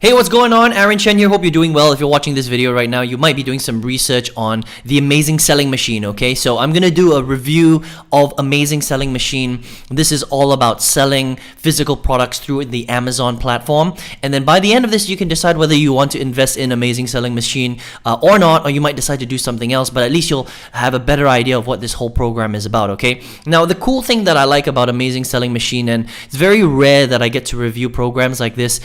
Hey, what's going on? Aaron Chen here. Hope you're doing well. If you're watching this video right now, you might be doing some research on the Amazing Selling Machine, okay? So I'm going to do a review of Amazing Selling Machine. This is all about selling physical products through the Amazon platform. And then by the end of this, you can decide whether you want to invest in Amazing Selling Machine or not, or you might decide to do something else, but at least you'll have a better idea of what this whole program is about, okay? Now, the cool thing that I like about Amazing Selling Machine, and it's very rare that I get to review programs like this,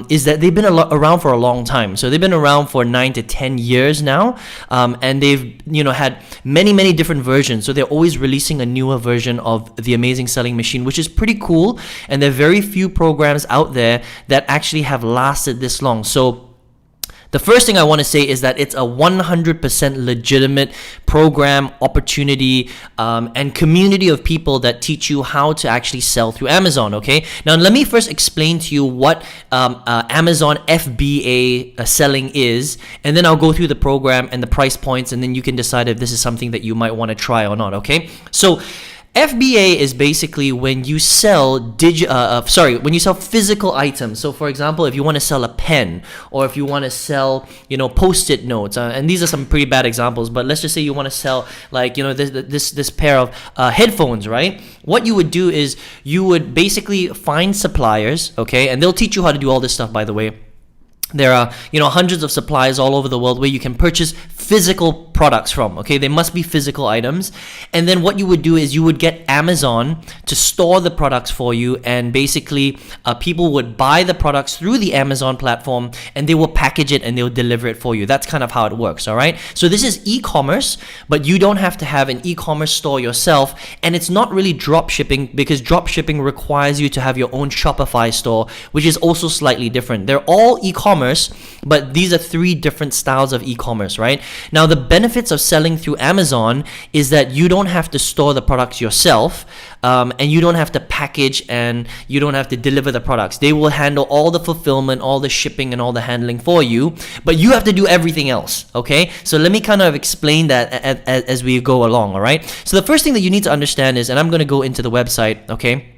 is that they've been around for a long time. So they've been around for 9 to 10 years now, and they've had many different versions. So they're always releasing a newer version of the Amazing Selling Machine, which is pretty cool. And there are very few programs out there that actually have lasted this long. So the first thing I want to say is that it's a 100% legitimate program, opportunity, and community of people that teach you how to actually sell through Amazon, okay? Now, let me first explain to you what Amazon FBA selling is, and then I'll go through the program and the price points, and then you can decide if this is something that you might want to try or not, okay? So FBA is basically when you sell when you sell physical items. So for example, if you want to sell a pen, or if you want to sell, Post-it notes, and these are some pretty bad examples, but let's just say you want to sell this pair of headphones, right? What you would do is you would basically find suppliers, okay? And they'll teach you how to do all this stuff, by the way. There are, hundreds of suppliers all over the world where you can purchase physical products from, okay? They must be physical items. And then what you would do is you would get Amazon to store the products for you, and basically people would buy the products through the Amazon platform, and they will package it and they'll deliver it for you. That's kind of how it works, all right? So this is e-commerce, but you don't have to have an e-commerce store yourself, and it's not really drop shipping, because drop shipping requires you to have your own Shopify store, which is also slightly different. They're all e-commerce, but these are three different styles of e-commerce, right? Now, the benefits of selling through Amazon is that you don't have to store the products yourself, and you don't have to package, and you don't have to deliver the products. They will handle all the fulfillment, all the shipping, and all the handling for you, but you have to do everything else, okay? So let me kind of explain that as we go along, all right? So the first thing that you need to understand is, and I'm going to go into the website, okay,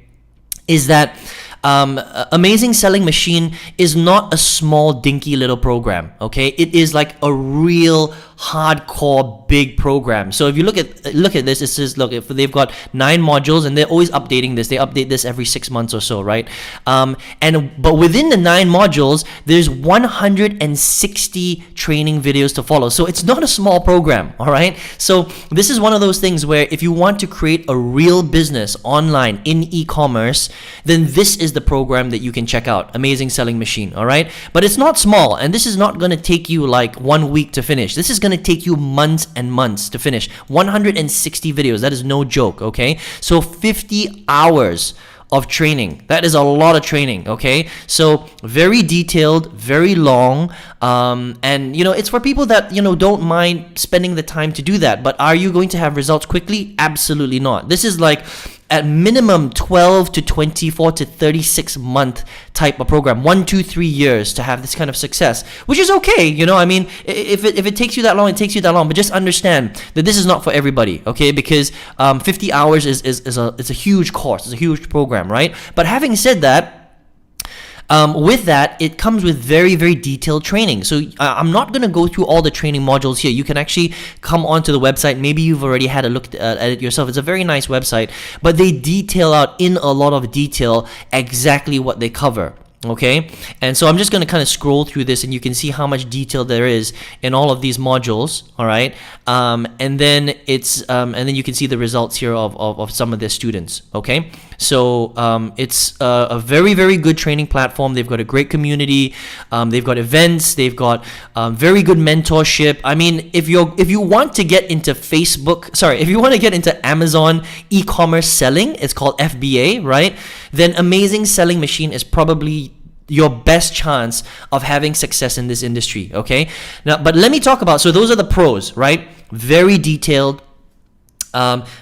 is that Amazing Selling Machine is not a small dinky little program, okay? It is like a real hardcore big program. So if you look at this, it says, look, if they've got 9 modules, and they're always updating this. They update this every 6 months or so, right? But within the 9 modules, there's 160 training videos to follow. So it's not a small program, all right? So this is one of those things where if you want to create a real business online in e-commerce, then this is the program that you can check out, Amazing Selling Machine, all right? But it's not small, and this is not going to take you like 1 week to finish. This is going to take you months and months to finish. 160 videos, that is no joke, okay? So 50 hours of training. That is a lot of training, okay? So very detailed, very long, and it's for people that don't mind spending the time to do that. But are you going to have results quickly? Absolutely not. This is like at minimum 12 to 24 to 36 month type of program, 1, 2, 3 years to have this kind of success, which is okay. I mean, if it takes you that long, it takes you that long. But just understand that this is not for everybody, okay? Because 50 hours is a huge course, it's a huge program, right? But having said that, with that, it comes with very detailed training. So I'm not going to go through all the training modules here. You can actually come onto the website. Maybe you've already had a look at it yourself. It's a very nice website, but they detail out in a lot of detail exactly what they cover. Okay, and so I'm just going to kind of scroll through this, and you can see how much detail there is in all of these modules. All right, and then you can see the results here of some of their students. Okay, so it's a very good training platform. They've got a great community. They've got events. They've got very good mentorship. I mean, if you want to get into if you want to get into Amazon e-commerce selling, it's called FBA, right? Then Amazing Selling Machine is probably your best chance of having success in this industry, okay? Now, but let me talk about, so those are the pros, right? Very detailed,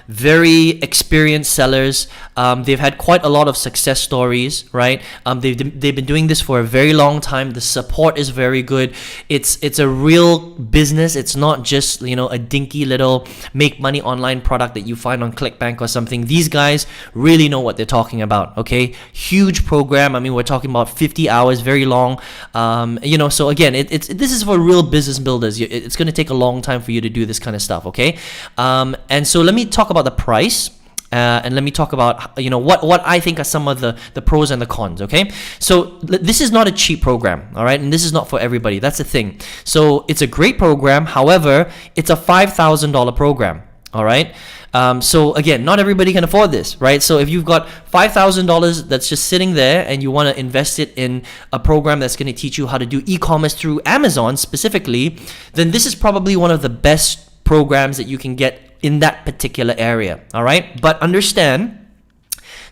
Very experienced sellers. They've had quite a lot of success stories, right? They've been doing this for a very long time. The support is very good. It's a real business. It's not just, you know, a dinky little make money online product that you find on ClickBank or something. These guys really know what they're talking about. Okay, huge program. I mean, we're talking about 50 hours, very long. You know, so again, this is for real business builders. It's going to take a long time for you to do this kind of stuff. Okay, and so let me talk about the price. And let me talk about, you know, what I think are some of the pros and the cons. Okay, so this is not a cheap program, all right, and this is not for everybody. That's the thing. So it's a great program. However, it's a $5,000 program. All right. So again, not everybody can afford this, right? So if you've got $5,000 that's just sitting there and you want to invest it in a program that's going to teach you how to do e-commerce through Amazon specifically, then this is probably one of the best programs that you can get in that particular area. All right. But understand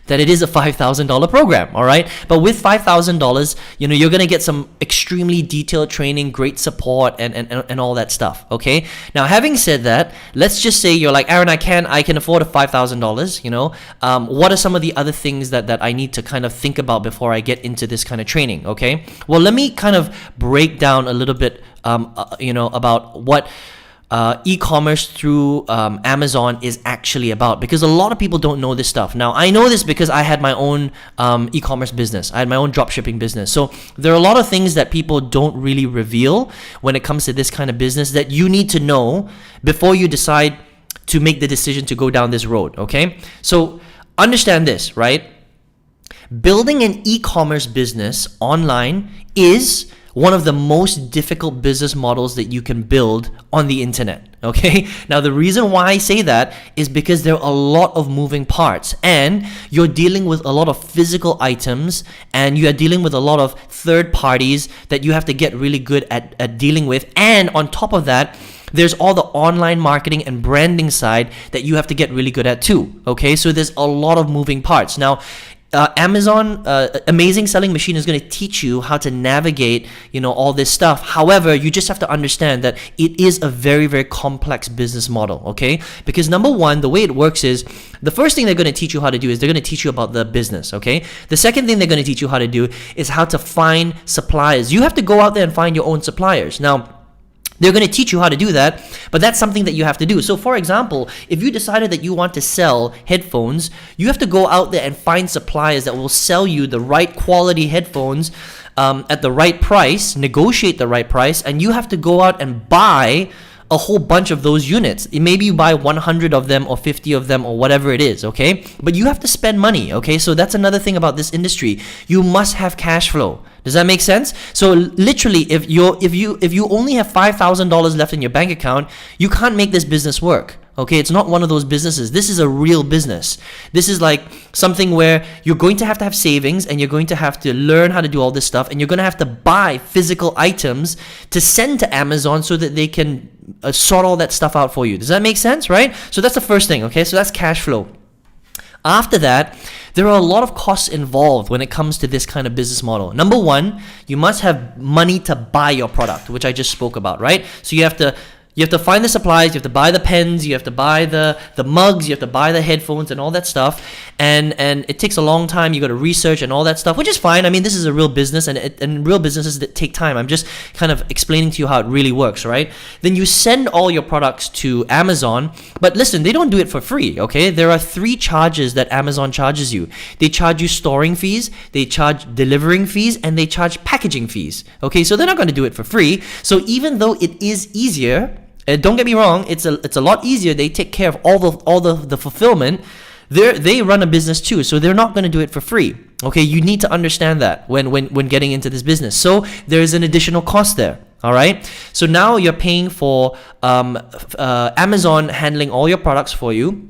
that it is a $5,000 program, all right? But with $5,000, you know, you're gonna get some extremely detailed training, great support, and all that stuff, okay? Now, having said that, let's just say you're like, Aaron, I can afford a $5,000, you know? What are some of the other things that I need to kind of think about before I get into this kind of training, okay? Well, let me kind of break down a little bit, you know, about what e-commerce through Amazon is actually about, because a lot of people don't know this stuff. Now, I know this because I had my own e-commerce business. I had my own dropshipping business. So there are a lot of things that people don't really reveal when it comes to this kind of business that you need to know before you decide to make the decision to go down this road, okay? So understand this, right? Building an e-commerce business online is one of the most difficult business models that you can build on the internet, okay? Now, the reason why I say that is because there are a lot of moving parts, and you're dealing with a lot of physical items, and you are dealing with a lot of third parties that you have to get really good at dealing with. And on top of that, there's all the online marketing and branding side that you have to get really good at too, okay? So there's a lot of moving parts. Now, Amazon Amazing Selling Machine is going to teach you how to navigate, you know, all this stuff. However, you just have to understand that it is a very, very complex business model, okay? Because number one, the way it works is, the first thing they're going to teach you how to do is they're going to teach you about the business, okay? The second thing they're going to teach you how to do is how to find suppliers. You have to go out there and find your own suppliers. Now, they're going to teach you how to do that, but that's something that you have to do. So for example, if you decided that you want to sell headphones, you have to go out there and find suppliers that will sell you the right quality headphones at the right price, negotiate the right price, and you have to go out and buy a whole bunch of those units. Maybe you buy 100 of them or 50 of them or whatever it is, okay? But you have to spend money, okay? So that's another thing about this industry. You must have cash flow. Does that make sense? So literally, if you only have $5,000 left in your bank account, you can't make this business work. Okay, it's not one of those businesses. This is a real business. This is like something where you're going to have savings, and you're going to have to learn how to do all this stuff, and you're going to have to buy physical items to send to Amazon so that they can sort all that stuff out for you. Does that make sense, right? So that's the first thing, okay? So that's cash flow. After that, there are a lot of costs involved when it comes to this kind of business model. Number one, you must have money to buy your product, which I just spoke about, right? So you have to find the supplies, you have to buy the pens, you have to buy the mugs, you have to buy the headphones and all that stuff, and it takes a long time. You got to research and all that stuff, which is fine. I mean, this is a real business, and real businesses that take time. I'm just kind of explaining to you how it really works, right? Then you send all your products to Amazon, but listen, they don't do it for free, okay? There are 3 charges that Amazon charges you. They charge you storing fees, they charge delivering fees, and they charge packaging fees, okay? So they're not going to do it for free. So even though it is easier, don't get me wrong, it's a lot easier. They take care of all the fulfillment. They run a business too, so they're not going to do it for free. Okay, you need to understand that when getting into this business. So there's an additional cost there. All right. So now you're paying for Amazon handling all your products for you.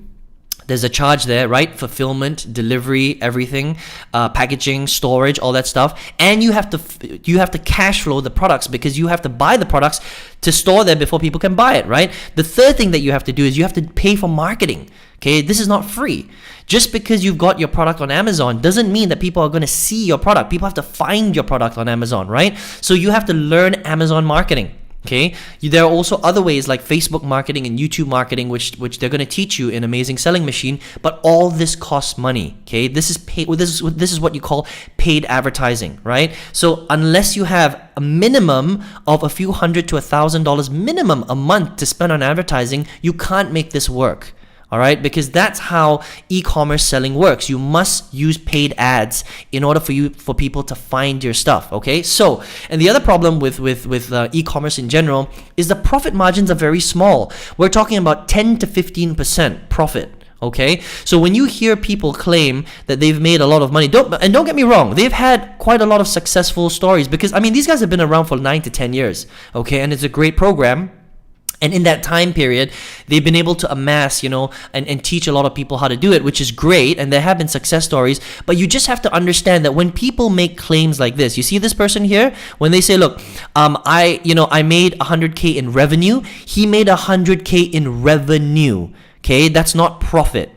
There's a charge there, right? Fulfillment, delivery, everything, packaging, storage, all that stuff. And you have to cash flow the products, because you have to buy the products to store there before people can buy it, right? The third thing that you have to do is you have to pay for marketing. Okay, this is not free. Just because you've got your product on Amazon doesn't mean that people are going to see your product. People have to find your product on Amazon, right? So you have to learn Amazon marketing. Okay, there are also other ways like Facebook marketing and YouTube marketing, which they're going to teach you in Amazing Selling Machine. But all this costs money. Okay, this is paid. This is what you call paid advertising, right? So unless you have a minimum of a few $100 to $1,000 minimum a month to spend on advertising, you can't make this work. All right, because that's how e-commerce selling works. You must use paid ads in order for people to find your stuff. Okay, so and the other problem with e-commerce in general is the profit margins are very small. We're talking about 10 to 15% profit. Okay, so when you hear people claim that they've made a lot of money, don't get me wrong, they've had quite a lot of successful stories, because I mean these guys have been around for 9 to 10 years. Okay, and it's a great program. And in that time period, they've been able to amass, and teach a lot of people how to do it, which is great. And there have been success stories. But you just have to understand that when people make claims like this, you see this person here, when they say, look, I made 100K in revenue. He made 100K in revenue. Okay, that's not profit,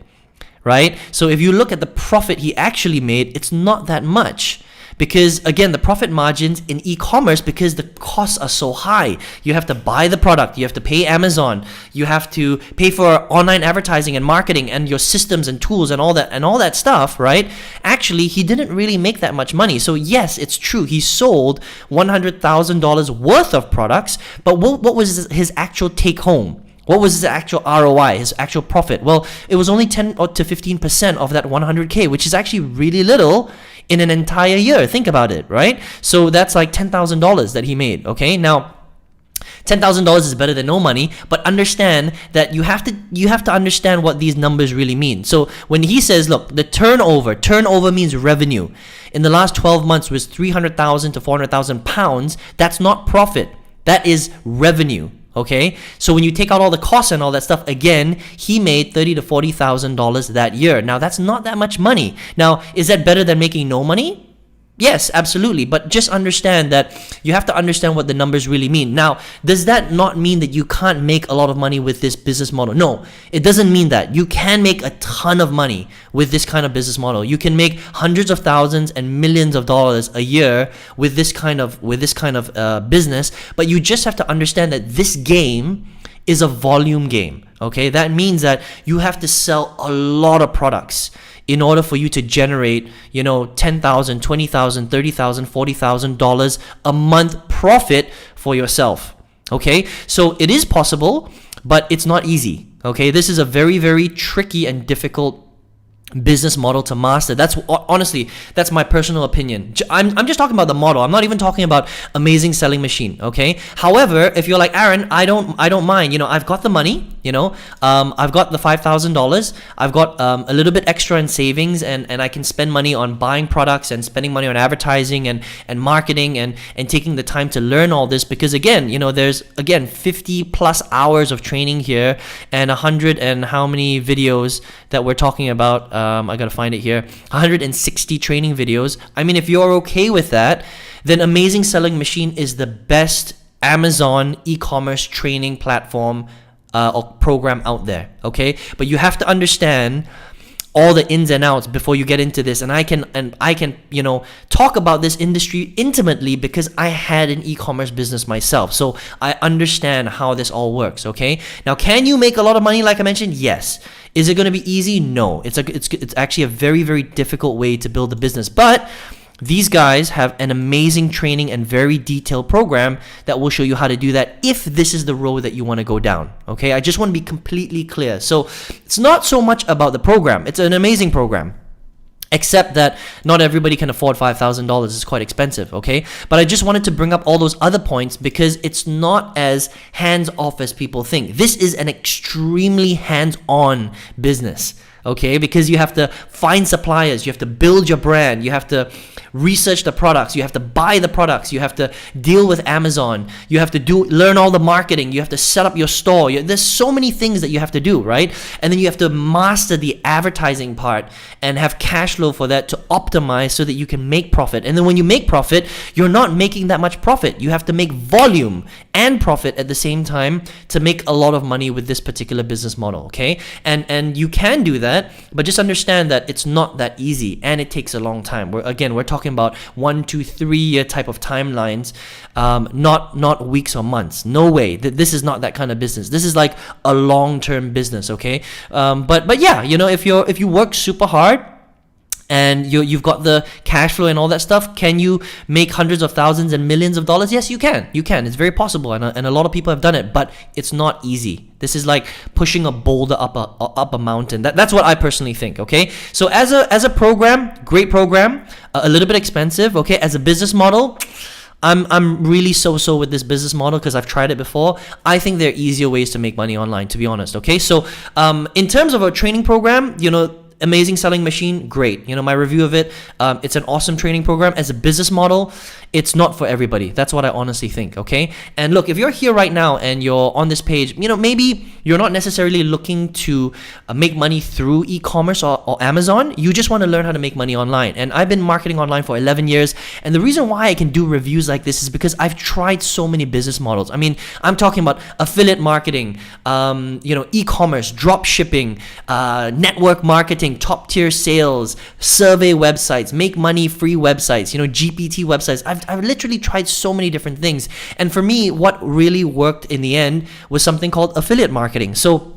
right? So if you look at the profit he actually made, it's not that much. Because again, the profit margins in e-commerce, because the costs are so high, you have to buy the product, you have to pay Amazon, you have to pay for online advertising and marketing and your systems and tools and all that stuff, right? Actually, he didn't really make that much money. So yes, it's true, he sold $100,000 worth of products, but what was his actual take home? What was his actual ROI, his actual profit? Well, it was only 10 to 15% of that 100K, which is actually really little in an entire year. Think about it, right? So that's like $10,000 that he made, okay? Now, $10,000 is better than no money, but understand that you have to understand what these numbers really mean. So when he says, look, the turnover means revenue. In the last 12 months was 300,000 to 400,000 pounds. That's not profit. That is revenue. Okay, so when you take out all the costs and all that stuff, again, he made $30,000 to $40,000 that year. Now, that's not that much money. Now, is that better than making no money? Yes, absolutely. But just understand that you have to understand what the numbers really mean. Now, does that not mean that you can't make a lot of money with this business model? No, it doesn't mean that. You can make a ton of money with this kind of business model. You can make hundreds of thousands and millions of dollars a year with this kind of business. But you just have to understand that this game is a volume game. Okay, that means that you have to sell a lot of products in order for you to generate, $10,000, $20,000, $30,000, $40,000 a month profit for yourself. Okay, so it is possible, but it's not easy. Okay, this is a very, very tricky and difficult business model to master. That's honestly, that's my personal opinion. I'm just talking about the model. I'm not even talking about Amazing Selling Machine. Okay. However, if you're like, Aaron, I don't mind. I've got the money. I've got the $5,000. I've got a little bit extra in savings, and I can spend money on buying products and spending money on advertising and marketing and taking the time to learn all this, because again, there's 50 plus hours of training here and 100 and how many videos that we're talking about. I gotta find it here. 160 training videos. I mean, if you're okay with that, then Amazing Selling Machine is the best Amazon e-commerce training platform or program out there. Okay, but you have to understand all the ins and outs before you get into this. And I can talk about this industry intimately because I had an e-commerce business myself. So I understand how this all works, okay? Now, can you make a lot of money like I mentioned? Yes. Is it going to be easy? No. It's actually a very, very difficult way to build a business. But these guys have an amazing training and very detailed program that will show you how to do that if this is the road that you want to go down. Okay, I just want to be completely clear. So it's not so much about the program. It's an amazing program, except that not everybody can afford $5,000. It's quite expensive, okay? But I just wanted to bring up all those other points because it's not as hands-off as people think. This is an extremely hands-on business, okay? Because you have to find suppliers, you have to build your brand, you have to research the products, you have to buy the products, you have to deal with Amazon, you have to learn all the marketing, you have to set up your store. There's so many things that you have to do, right? And then you have to master the advertising part and have cash flow for that to optimize so that you can make profit. And then when you make profit, you're not making that much profit. You have to make volume and profit at the same time to make a lot of money with this particular business model, okay? And you can do that, but just understand that it's not that easy and it takes a long time. We're talking about 1 to 3 year type of timelines, not weeks or months. No way. This is not that kind of business. This is like a long-term business, okay? But yeah, if you work super hard and you've got the cash flow and all that stuff, can you make hundreds of thousands and millions of dollars? Yes, you can. It's very possible, and a lot of people have done it, but it's not easy. This is like pushing a boulder up a mountain. That's what I personally think, okay? So as a program, great program, a little bit expensive, okay? As a business model, I'm really so with this business model because I've tried it before. I think there are easier ways to make money online, to be honest, okay? So in terms of a training program, Amazing Selling Machine, great. My review of it, it's an awesome training program. As a business model, it's not for everybody. That's what I honestly think, okay? And look, if you're here right now and you're on this page, maybe you're not necessarily looking to make money through e-commerce or Amazon. You just want to learn how to make money online. And I've been marketing online for 11 years. And the reason why I can do reviews like this is because I've tried so many business models. I mean, I'm talking about affiliate marketing, e-commerce, drop shipping, network marketing, top tier sales, survey websites, make money free websites, GPT websites. I've literally tried so many different things. And for me, what really worked in the end was something called affiliate marketing. So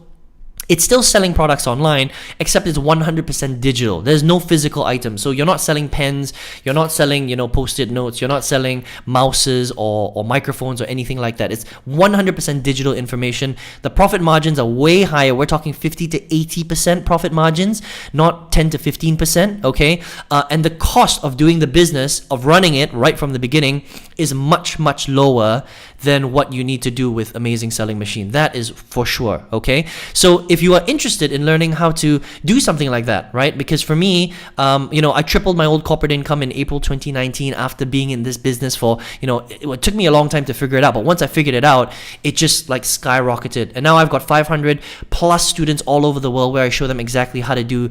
it's still selling products online, except it's 100% digital. There's no physical items. So you're not selling pens, you're not selling, post-it notes, you're not selling mouses or microphones or anything like that. It's 100% digital information. The profit margins are way higher. We're talking 50 to 80% profit margins, not 10 to 15%, okay? And the cost of doing the business, of running it right from the beginning, is much lower than what you need to do with Amazing Selling Machine. That is for sure, okay? So if you are interested in learning how to do something like that, right? Because for me, I tripled my old corporate income in April 2019 after being in this business for, it took me a long time to figure it out. But once I figured it out, it just like skyrocketed. And now I've got 500 plus students all over the world where I show them exactly how to do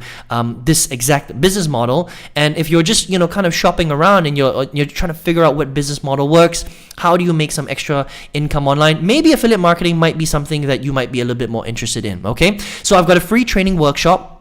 this exact business model. And if you're just, kind of shopping around and you're trying to figure out what business model works, how do you make some extra income online, maybe affiliate marketing might be something that you might be a little bit more interested in, okay? So I've got a free training workshop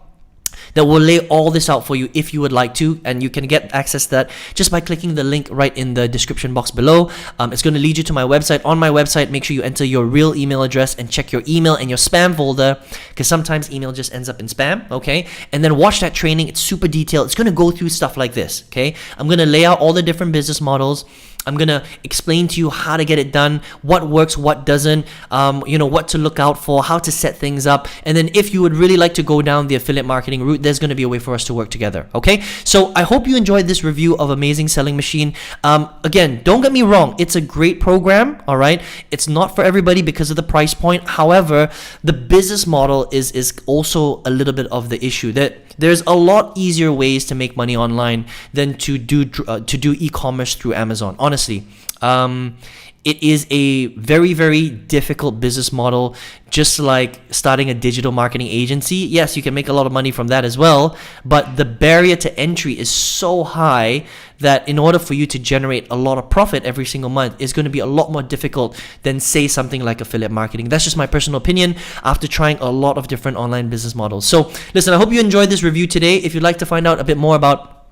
that will lay all this out for you if you would like to, and you can get access to that just by clicking the link right in the description box below. It's going to lead you to my website. On my website, make sure you enter your real email address and check your email and your spam folder, because sometimes email just ends up in spam, okay? And then watch that training. It's super detailed. It's going to go through stuff like this, okay? I'm going to lay out all the different business models. I'm going to explain to you how to get it done, what works, what doesn't, what to look out for, how to set things up. And then if you would really like to go down the affiliate marketing route, there's going to be a way for us to work together, okay? So I hope you enjoyed this review of Amazing Selling Machine. Again, don't get me wrong. It's a great program, all right? It's not for everybody because of the price point. However, the business model is also a little bit of the issue. That there's a lot easier ways to make money online than to do e-commerce through Amazon. Honestly, it is a very difficult business model, just like starting a digital marketing agency. Yes, you can make a lot of money from that as well, but the barrier to entry is so high that in order for you to generate a lot of profit every single month is going to be a lot more difficult than, say, something like affiliate marketing. That's just my personal opinion after trying a lot of different online business models. So listen, I hope you enjoyed this review today. If you'd like to find out a bit more about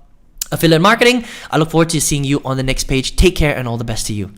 affiliate marketing, I look forward to seeing you on the next page. Take care and all the best to you.